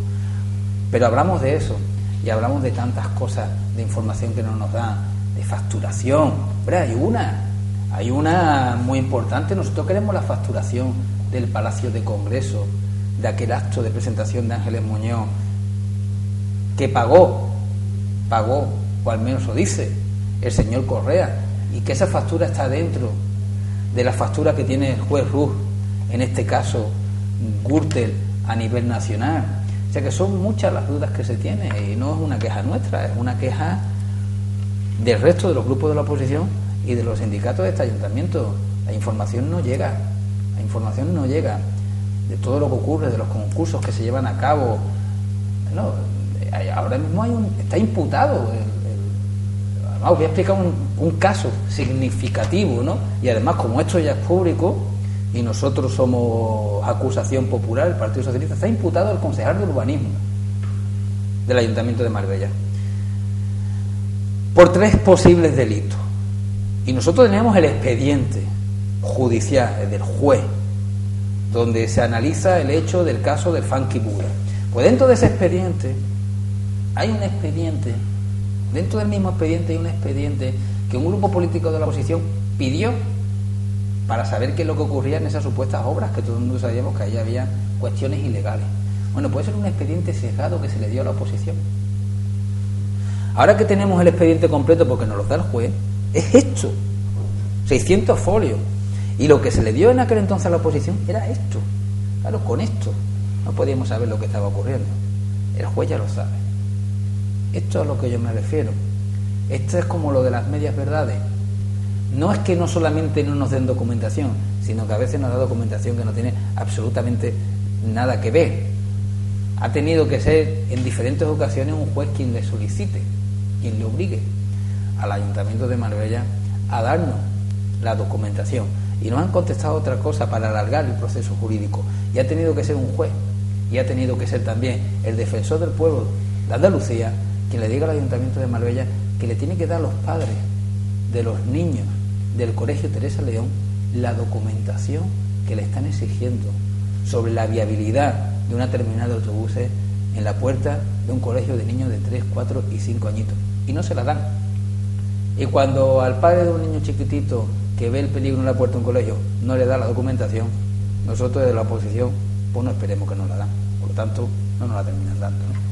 Pero hablamos de eso, y hablamos de tantas cosas de información que no nos dan, de facturación. Pero hay una muy importante. Nosotros queremos la facturación del Palacio de Congreso, de aquel acto de presentación de Ángeles Muñoz, que pagó, o al menos lo dice el señor Correa, y que esa factura está dentro de la factura que tiene el juez Ruz, en este caso Gürtel, a nivel nacional. O sea que son muchas las dudas que se tienen, y no es una queja nuestra, es una queja del resto de los grupos de la oposición y de los sindicatos de este ayuntamiento. La información no llega de todo lo que ocurre, de los concursos que se llevan a cabo. No, ahora mismo está imputado además voy a explicar un caso significativo, ¿no? Y además, como esto ya es público y nosotros somos acusación popular, el Partido Socialista, está imputado el concejal de urbanismo del Ayuntamiento de Marbella. por 3 posibles delitos. Y nosotros tenemos el expediente judicial, el del juez, donde se analiza el hecho del caso del Funky Buda. Pues dentro de ese expediente hay un expediente, dentro del mismo expediente hay un expediente que un grupo político de la oposición pidió para saber qué es lo que ocurría en esas supuestas obras, que todo el mundo sabíamos que ahí había cuestiones ilegales. Bueno, puede ser un expediente sesgado que se le dio a la oposición. Ahora que tenemos el expediente completo, porque nos lo da el juez, es esto, 600 folios. Y lo que se le dio en aquel entonces a la oposición era esto. Claro, con esto no podíamos saber lo que estaba ocurriendo. El juez ya lo sabe. Esto es a lo que yo me refiero. Esto es como lo de las medias verdades. No es que no solamente no nos den documentación, sino que a veces nos da documentación que no tiene absolutamente nada que ver. Ha tenido que ser en diferentes ocasiones un juez quien le solicite, quien le obligue al Ayuntamiento de Marbella a darnos la documentación. Y nos han contestado otra cosa para alargar el proceso jurídico. Y ha tenido que ser un juez, y ha tenido que ser también el defensor del pueblo de Andalucía quien le diga al Ayuntamiento de Marbella que le tiene que dar a los padres de los niños del Colegio Teresa León la documentación que le están exigiendo sobre la viabilidad de una terminal de autobuses en la puerta de un colegio de niños de 3, 4 y 5 añitos. Y no se la dan. Y cuando al padre de un niño chiquitito que ve el peligro en la puerta de un colegio no le da la documentación, nosotros desde la oposición pues no esperemos que nos la dan. Por lo tanto, no nos la terminan dando, ¿no?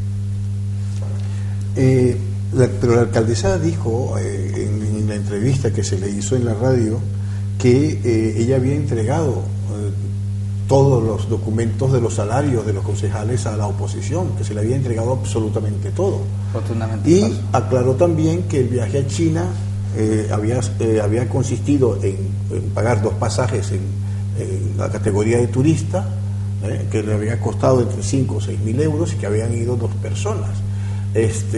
Pero la alcaldesa dijo en la entrevista que se le hizo en la radio que ella había entregado todos los documentos de los salarios de los concejales a la oposición, que se le había entregado absolutamente todo. Y falso. Aclaró también que el viaje a China había consistido en pagar 2 pasajes en la categoría de turista, que le había costado entre 5 o 6 mil euros y que habían ido 2 personas. Esta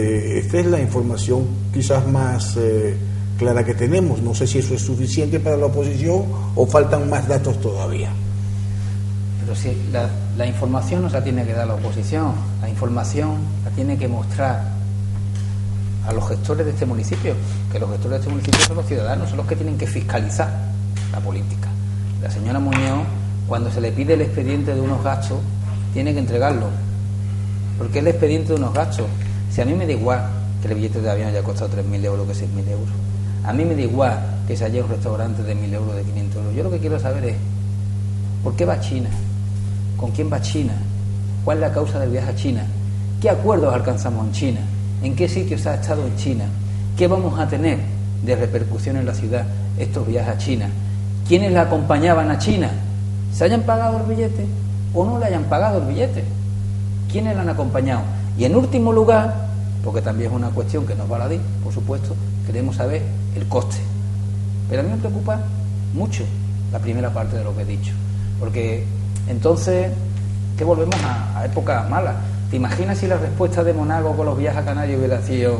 es la información quizás más clara que tenemos. No sé si eso es suficiente para la oposición o faltan más datos todavía. Pero sí, la información no se la tiene que dar la oposición, la información la tiene que mostrar a los gestores de este municipio, que los gestores de este municipio son los ciudadanos, son los que tienen que fiscalizar la política. La señora Muñoz, cuando se le pide el expediente de unos gastos, tiene que entregarlo, porque es el expediente de unos gastos. Si a mí me da igual que el billete de avión haya costado 3.000 euros que 6.000 euros, a mí me da igual que se haya un restaurante de 1.000 euros, de 500 euros, yo lo que quiero saber es ¿por qué va a China? ¿Con quién va a China? ¿Cuál es la causa del viaje a China? ¿Qué acuerdos alcanzamos en China? ¿En qué sitios ha estado en China? ¿Qué vamos a tener de repercusión en la ciudad estos viajes a China? ¿Quiénes la acompañaban a China? ¿Se hayan pagado el billete o no le hayan pagado el billete? ¿Quiénes la han acompañado? Y en último lugar, porque también es una cuestión que nos va a la DIC, por supuesto, queremos saber el coste. Pero a mí me preocupa mucho la primera parte de lo que he dicho, porque entonces, ¿qué volvemos a épocas malas? ¿Te imaginas si la respuesta de Monago con los viajes a Canarias hubiera sido: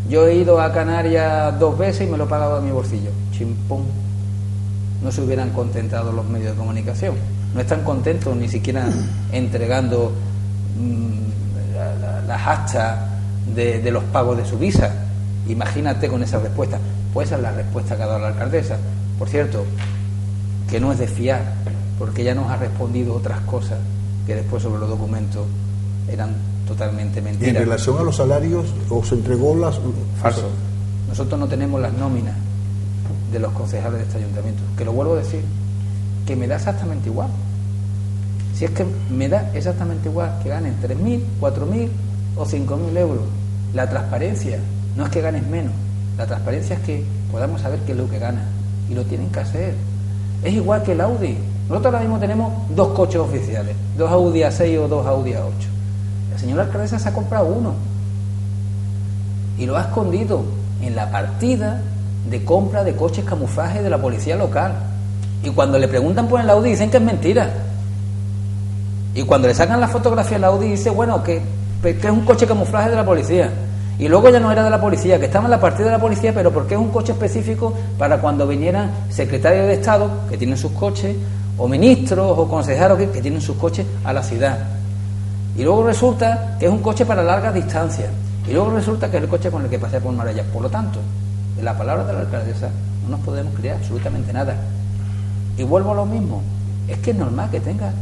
yo he ido a Canarias 2 veces y me lo he pagado de mi bolsillo? Chimpón. No se hubieran contentado los medios de comunicación. No están contentos ni siquiera entregando las actas de los pagos de su visa. Imagínate con esa respuesta. Pues esa es la respuesta que ha dado la alcaldesa. Por cierto, que no es de fiar, porque ella nos ha respondido otras cosas que después sobre los documentos eran totalmente mentiras. ¿Y en relación a los salarios os entregó las...? Falso. Nosotros no tenemos las nóminas de los concejales de este ayuntamiento, que lo vuelvo a decir, que me da exactamente igual. Si es que me da exactamente igual que ganen 3.000, 4.000 o 5.000 euros. La transparencia no es que ganes menos, la transparencia es que podamos saber qué es lo que ganas, y lo tienen que hacer. Es igual que el Audi. Nosotros ahora mismo tenemos 2 coches oficiales, 2 Audi A6 o 2 Audi A8. La señora alcaldesa se ha comprado uno y lo ha escondido en la partida de compra de coches camuflaje de la policía local. Y cuando le preguntan por el Audi dicen que es mentira. Y cuando le sacan la fotografía al Audi dice, bueno, que es un coche camuflaje de la policía. Y luego ya no era de la policía, que estaba en la partida de la policía, pero porque es un coche específico para cuando vinieran secretarios de Estado, que tienen sus coches, o ministros o consejeros que tienen sus coches a la ciudad. Y luego resulta que es un coche para largas distancias. Y luego resulta que es el coche con el que pasé por Marbella. Por lo tanto, de la palabra de la alcaldesa no nos podemos creer absolutamente nada. Y vuelvo a lo mismo, es que es normal que tenga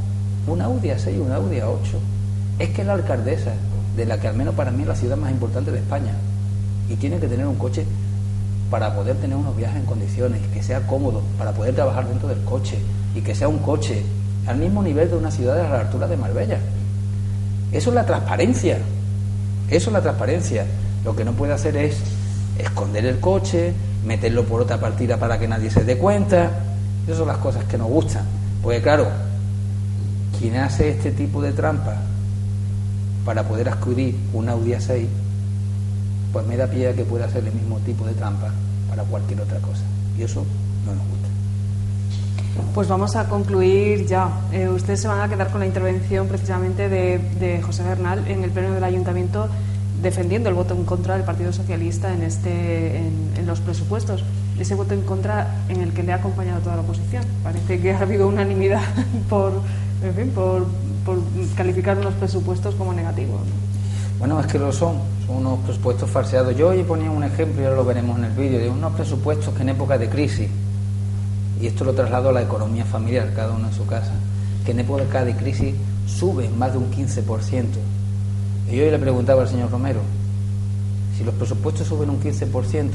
un Audi A6, un Audi A8. Es que la alcaldesa, de la que al menos para mí es la ciudad más importante de España, y tiene que tener un coche para poder tener unos viajes en condiciones, que sea cómodo, para poder trabajar dentro del coche, y que sea un coche al mismo nivel de una ciudad a la altura de Marbella. Eso es la transparencia. Eso es la transparencia. Lo que no puede hacer es esconder el coche, meterlo por otra partida para que nadie se dé cuenta. Esas son las cosas que nos gustan. Porque claro, quien hace este tipo de trampa para poder adquirir un Audi A6, pues me da pie a que pueda hacer el mismo tipo de trampa para cualquier otra cosa. Y eso no nos gusta. Pues vamos a concluir ya. Ustedes se van a quedar con la intervención precisamente de José Bernal en el pleno del Ayuntamiento, defendiendo el voto en contra del Partido Socialista en los presupuestos. Ese voto en contra en el que le ha acompañado toda la oposición. Parece que ha habido unanimidad por calificar unos presupuestos como negativos, ¿no? Bueno, es que lo son unos presupuestos falseados. Yo hoy ponía un ejemplo, y ahora lo veremos en el vídeo, de unos presupuestos que en época de crisis, y esto lo traslado a la economía familiar, cada uno en su casa, que en época de crisis suben más de un 15%. Y yo hoy le preguntaba al señor Romero, si los presupuestos suben un 15%,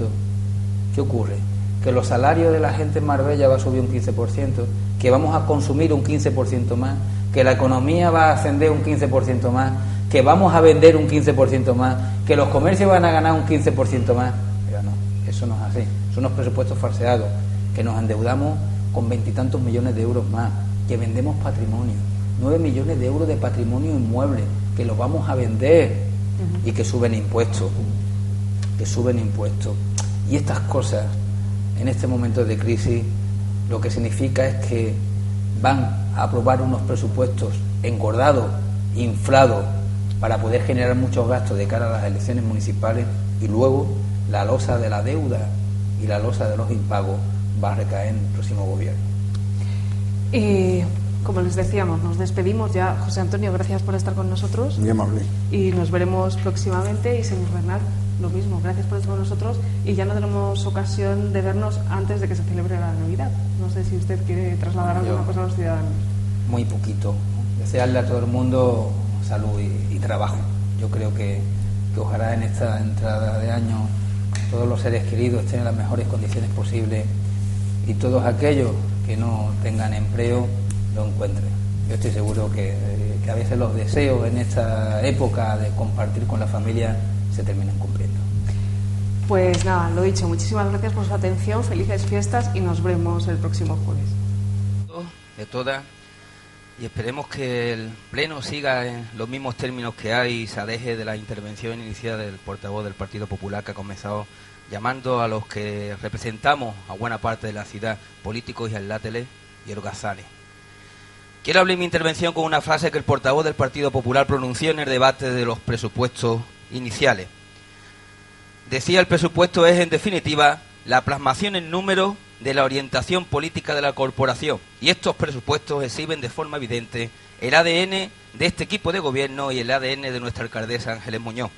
¿qué ocurre? Que los salarios de la gente en Marbella va a subir un 15%, que vamos a consumir un 15% más, que la economía va a ascender un 15% más, que vamos a vender un 15% más, que los comercios van a ganar un 15% más. Pero no, eso no es así. Son unos presupuestos falseados, que nos endeudamos con 20 y tantos millones de euros más, que vendemos patrimonio, 9 millones de euros de patrimonio inmueble, que los vamos a vender, y que suben impuestos, Y estas cosas, en este momento de crisis, lo que significa es que van a aprobar unos presupuestos engordados, inflados, para poder generar muchos gastos de cara a las elecciones municipales, y luego la losa de la deuda y la losa de los impagos va a recaer en el próximo gobierno. Como les decíamos, nos despedimos ya. José Antonio, gracias por estar con nosotros. Muy amable. Y nos veremos próximamente. Y señor Bernal, lo mismo, gracias por estar con nosotros. Y ya no tenemos ocasión de vernos antes de que se celebre la Navidad. No sé si usted quiere trasladar alguna cosa a los ciudadanos. Muy poquito. Desearle a todo el mundo salud y trabajo. Yo creo que ojalá en esta entrada de año todos los seres queridos estén en las mejores condiciones posibles, y todos aquellos que no tengan empleo lo encuentren. Yo estoy seguro que a veces los deseos en esta época de compartir con la familia se terminan cumpliendo. Pues nada, lo dicho, muchísimas gracias por su atención, felices fiestas, y nos vemos el próximo jueves. De todas, y esperemos que el Pleno siga en los mismos términos que hay y se aleje de la intervención inicial del portavoz del Partido Popular, que ha comenzado llamando a los que representamos a buena parte de la ciudad, políticos y aldáteles y holgazanes. Quiero abrir mi intervención con una frase que el portavoz del Partido Popular pronunció en el debate de los presupuestos iniciales. Decía: el presupuesto es, en definitiva, la plasmación en números de la orientación política de la corporación, y estos presupuestos exhiben de forma evidente el ADN de este equipo de gobierno y el ADN de nuestra alcaldesa Ángeles Muñoz.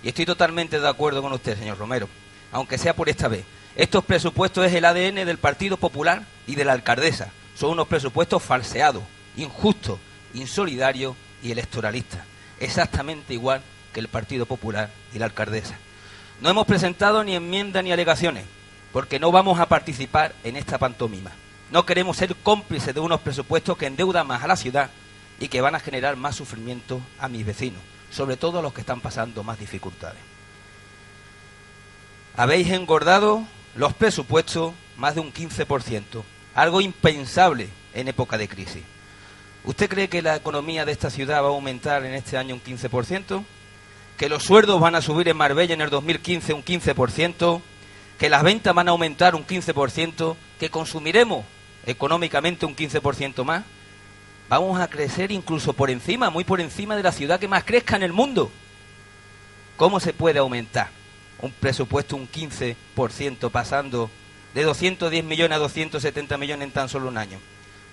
Y estoy totalmente de acuerdo con usted, señor Romero, aunque sea por esta vez. Estos presupuestos es el ADN del Partido Popular y de la alcaldesa. Son unos presupuestos falseados, injustos, insolidarios y electoralistas, exactamente igual que el Partido Popular y la alcaldesa. No hemos presentado ni enmiendas ni alegaciones, porque no vamos a participar en esta pantomima. No queremos ser cómplices de unos presupuestos que endeudan más a la ciudad y que van a generar más sufrimiento a mis vecinos, sobre todo a los que están pasando más dificultades. Habéis engordado los presupuestos más de un 15%, algo impensable en época de crisis. ¿Usted cree que la economía de esta ciudad va a aumentar en este año un 15%? ¿Que los sueldos van a subir en Marbella en el 2015 un 15%? ¿Que las ventas van a aumentar un 15%? ¿Que consumiremos económicamente un 15% más? Vamos a crecer incluso por encima, muy por encima de la ciudad que más crezca en el mundo. ¿Cómo se puede aumentar un presupuesto un 15%, pasando de 210 millones a 270 millones en tan solo un año?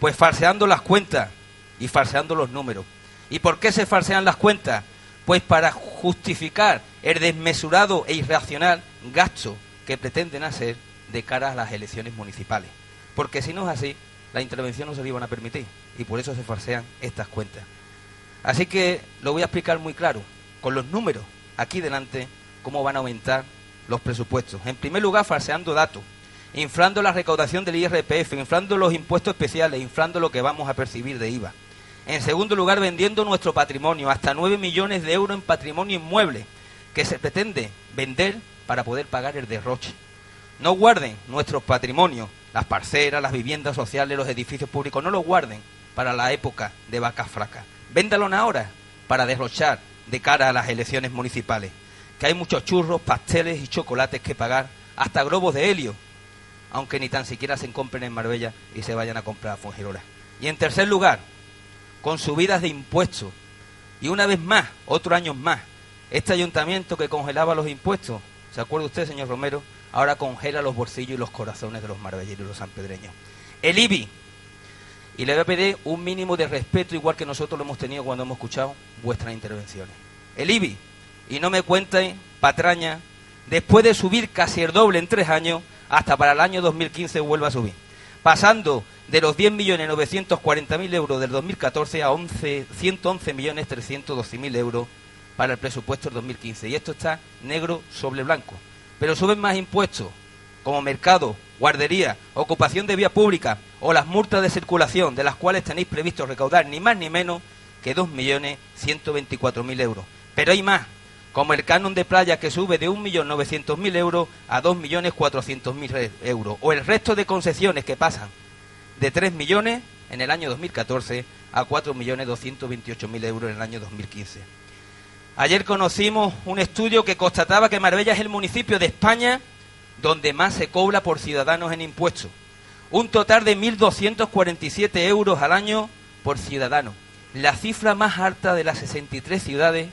Pues falseando las cuentas y falseando los números. ¿Y por qué se falsean las cuentas? Pues para justificar el desmesurado e irracional gasto que pretenden hacer de cara a las elecciones municipales. Porque si no es así, la intervención no se le iban a permitir y por eso se falsean estas cuentas. Así que lo voy a explicar muy claro, con los números aquí delante, cómo van a aumentar los presupuestos. En primer lugar, falseando datos, inflando la recaudación del IRPF, inflando los impuestos especiales, inflando lo que vamos a percibir de IVA. En segundo lugar, vendiendo nuestro patrimonio, hasta 9 millones de euros en patrimonio inmueble, que se pretende vender para poder pagar el derroche. No guarden nuestros patrimonios, las parcelas, las viviendas sociales, los edificios públicos, no los guarden para la época de vacas flacas. Véndalos ahora para derrochar de cara a las elecciones municipales, que hay muchos churros, pasteles y chocolates que pagar, hasta globos de helio, aunque ni tan siquiera se compren en Marbella y se vayan a comprar a Fuengirola. Y en tercer lugar, con subidas de impuestos. Y una vez más, otro año más, este ayuntamiento que congelaba los impuestos, ¿se acuerda usted, señor Romero? Ahora congela los bolsillos y los corazones de los marbelleros y los sanpedreños. El IBI. Y le voy a pedir un mínimo de respeto, igual que nosotros lo hemos tenido cuando hemos escuchado vuestras intervenciones. El IBI. Y no me cuenten patraña, después de subir casi el doble en 3 años, hasta para el año 2015 vuelva a subir. Pasando de los 10.940.000 euros del 2014 a 111.312.000 euros para el presupuesto del 2015. Y esto está negro sobre blanco. Pero suben más impuestos, como mercado, guardería, ocupación de vía pública o las multas de circulación, de las cuales tenéis previsto recaudar ni más ni menos que 2.124.000 euros. Pero hay más, como el canon de playa que sube de 1.900.000 euros a 2.400.000 euros, o el resto de concesiones que pasan de 3 millones en el año 2014 a 4.228.000 euros en el año 2015. Ayer conocimos un estudio que constataba que Marbella es el municipio de España donde más se cobra por ciudadanos en impuestos. Un total de 1.247 euros al año por ciudadano. La cifra más alta de las 63 ciudades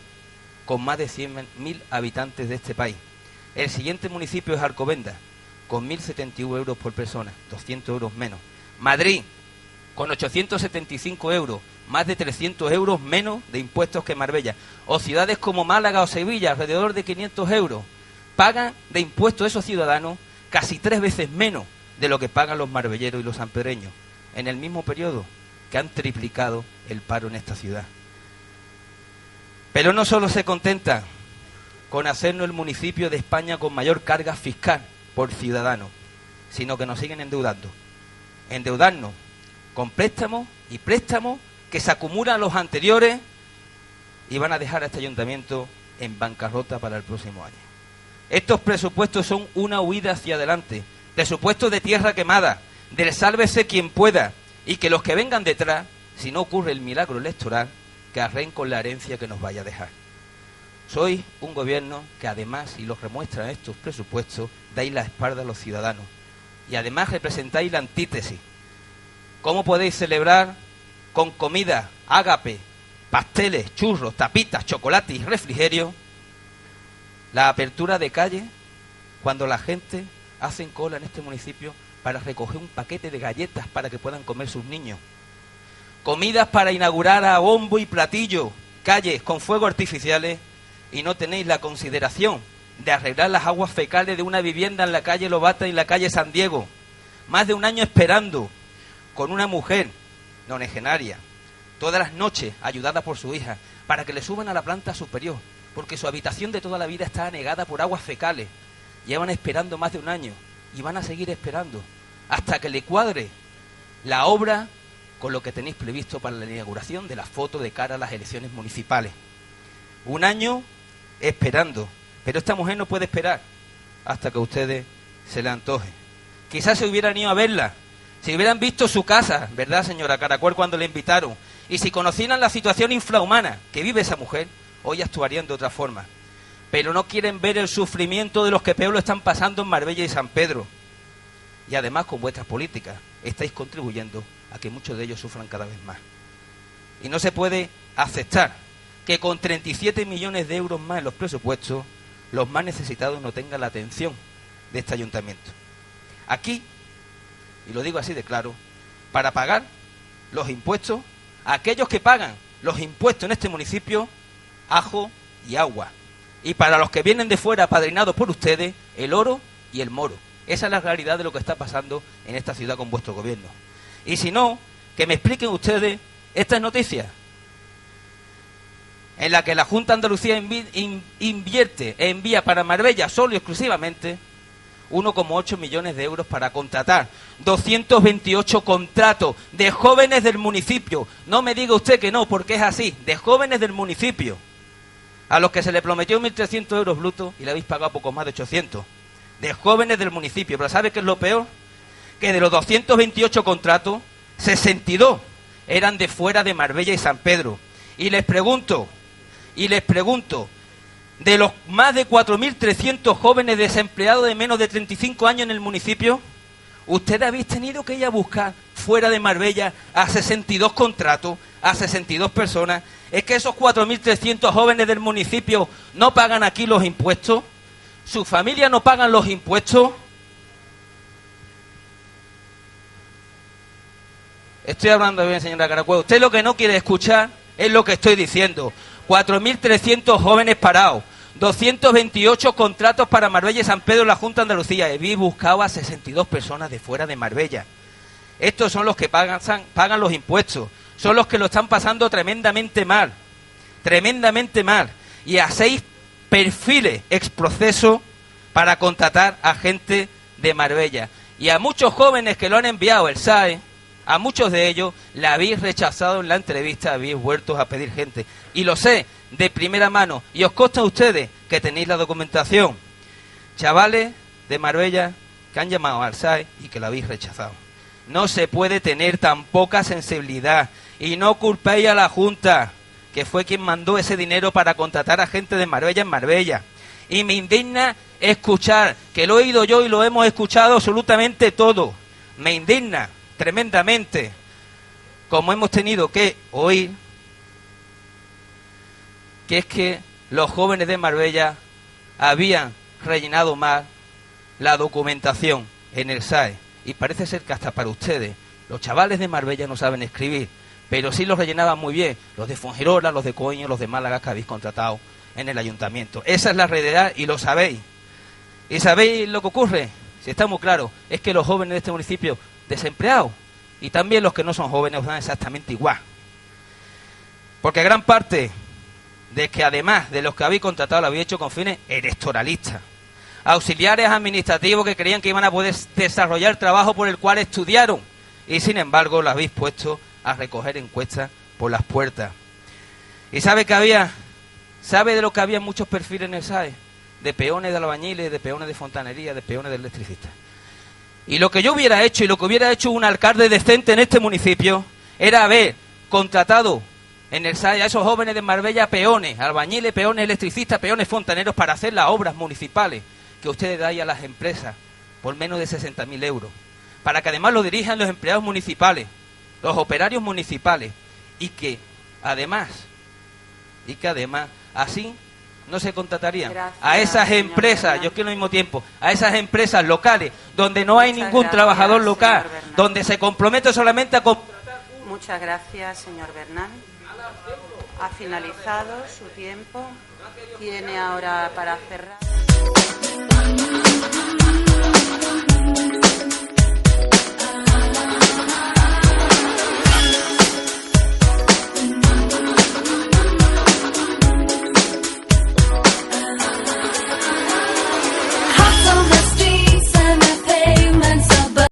con más de 100.000 habitantes de este país. El siguiente municipio es Alcobendas, con 1.071 euros por persona, 200 euros menos. Madrid, con 875 euros, más de 300 euros menos de impuestos que Marbella. O ciudades como Málaga o Sevilla, alrededor de 500 euros. Pagan de impuestos esos ciudadanos casi 3 veces menos de lo que pagan los marbelleros y los sanpedreños, en el mismo periodo que han triplicado el paro en esta ciudad. Pero no solo se contenta con hacernos el municipio de España con mayor carga fiscal por ciudadano, sino que nos siguen endeudando. Endeudarnos con préstamos y préstamos que se acumulan a los anteriores y van a dejar a este ayuntamiento en bancarrota para el próximo año. Estos presupuestos son una huida hacia adelante, presupuestos de tierra quemada, del sálvese quien pueda, y que los que vengan detrás, si no ocurre el milagro electoral, que arren con la herencia que nos vaya a dejar. Sois un gobierno que además, y lo demuestran estos presupuestos, dais la espalda a los ciudadanos. Y además representáis la antítesis. ¿Cómo podéis celebrar con comida, ágape, pasteles, churros, tapitas, chocolates y refrigerio la apertura de calle cuando la gente hace cola en este municipio para recoger un paquete de galletas para que puedan comer sus niños? Comidas para inaugurar a bombo y platillo calles con fuegos artificiales y no tenéis la consideración de arreglar las aguas fecales de una vivienda en la calle Lobata y en la calle San Diego. Más de un año esperando con una mujer nonagenaria, todas las noches ayudada por su hija, para que le suban a la planta superior, porque su habitación de toda la vida está anegada por aguas fecales. Llevan esperando más de un año y van a seguir esperando hasta que le cuadre la obra con lo que tenéis previsto para la inauguración de la foto de cara a las elecciones municipales. Un año esperando, pero esta mujer no puede esperar hasta que a ustedes se le antoje. Quizás se hubieran ido a verla, si hubieran visto su casa, ¿verdad, señora Caracuel, cuando le invitaron? Y si conocieran la situación infrahumana que vive esa mujer, hoy actuarían de otra forma. Pero no quieren ver el sufrimiento de los que peor lo están pasando en Marbella y San Pedro. Y además, con vuestras políticas, estáis contribuyendo a que muchos de ellos sufran cada vez más. Y no se puede aceptar que con 37 millones de euros más en los presupuestos, los más necesitados no tengan la atención de este ayuntamiento. Aquí, y lo digo así de claro, para pagar los impuestos, aquellos que pagan los impuestos en este municipio, ajo y agua. Y para los que vienen de fuera, apadrinados por ustedes, el oro y el moro. Esa es la realidad de lo que está pasando en esta ciudad con vuestro gobierno. Y si no, que me expliquen ustedes estas noticias, en la que la Junta de Andalucía envía para Marbella solo y exclusivamente 1,8 millones de euros para contratar 228 contratos de jóvenes del municipio. No me diga usted que no, porque es así, de jóvenes del municipio, a los que se le prometió 1.300 euros brutos y le habéis pagado poco más de 800. De jóvenes del municipio. Pero ¿sabe qué es lo peor? Que de los 228 contratos, 62 eran de fuera de Marbella y San Pedro. Y les pregunto, de los más de 4.300 jóvenes desempleados de menos de 35 años en el municipio, ¿ustedes habéis tenido que ir a buscar fuera de Marbella a 62 contratos, a 62 personas? ¿Es que esos 4.300 jóvenes del municipio no pagan aquí los impuestos? ¿Sus familias no pagan los impuestos? Estoy hablando bien, señora Caracuel. Usted lo que no quiere escuchar es lo que estoy diciendo. 4.300 jóvenes parados, 228 contratos para Marbella y San Pedro en la Junta de Andalucía. Habéis buscado a 62 personas de fuera de Marbella. Estos son los que pagan los impuestos. Son los que lo están pasando tremendamente mal. Tremendamente mal. Y a 6 perfiles ex proceso para contratar a gente de Marbella. Y a muchos jóvenes que lo han enviado el SAE, a muchos de ellos la habéis rechazado en la entrevista, habéis vuelto a pedir gente. Y lo sé de primera mano. Y os consta a ustedes que tenéis la documentación. Chavales de Marbella que han llamado al SAE y que la habéis rechazado. No se puede tener tan poca sensibilidad. Y no culpéis a la Junta, que fue quien mandó ese dinero para contratar a gente de Marbella en Marbella. Y me indigna escuchar, que lo he oído yo y lo hemos escuchado absolutamente todo. Me indigna tremendamente, como hemos tenido que oír, que es que los jóvenes de Marbella habían rellenado mal la documentación en el SAE. Y parece ser que hasta para ustedes, los chavales de Marbella no saben escribir, pero sí los rellenaban muy bien, los de Fuengirola, los de Coíño, los de Málaga que habéis contratado en el ayuntamiento. Esa es la realidad y lo sabéis. ¿Y sabéis lo que ocurre? Si está muy claro, es que los jóvenes de este municipio desempleados y también los que no son jóvenes van exactamente igual. Porque gran parte de que además de los que habéis contratado lo habéis hecho con fines electoralistas. Auxiliares administrativos que creían que iban a poder desarrollar trabajo por el cual estudiaron y sin embargo lo habéis puesto a recoger encuestas por las puertas. ¿Y sabe de lo que había muchos perfiles en el SAE? De peones de albañiles, de peones de fontanería, de peones de electricistas. Y lo que yo hubiera hecho, y lo que hubiera hecho un alcalde decente en este municipio, era haber contratado en el SAE a esos jóvenes de Marbella peones, albañiles, peones electricistas, peones fontaneros para hacer las obras municipales que ustedes dan a las empresas por menos de 60.000 euros. Para que además lo dirijan los empleados municipales, los operarios municipales, y que además así no se contratarían. Gracias, a esas empresas, yo quiero al mismo tiempo, a esas empresas locales, donde no hay ningún trabajador local, donde se compromete solamente a contratar. Muchas gracias, señor Bernal. Ha finalizado su tiempo. Tiene ahora para cerrar.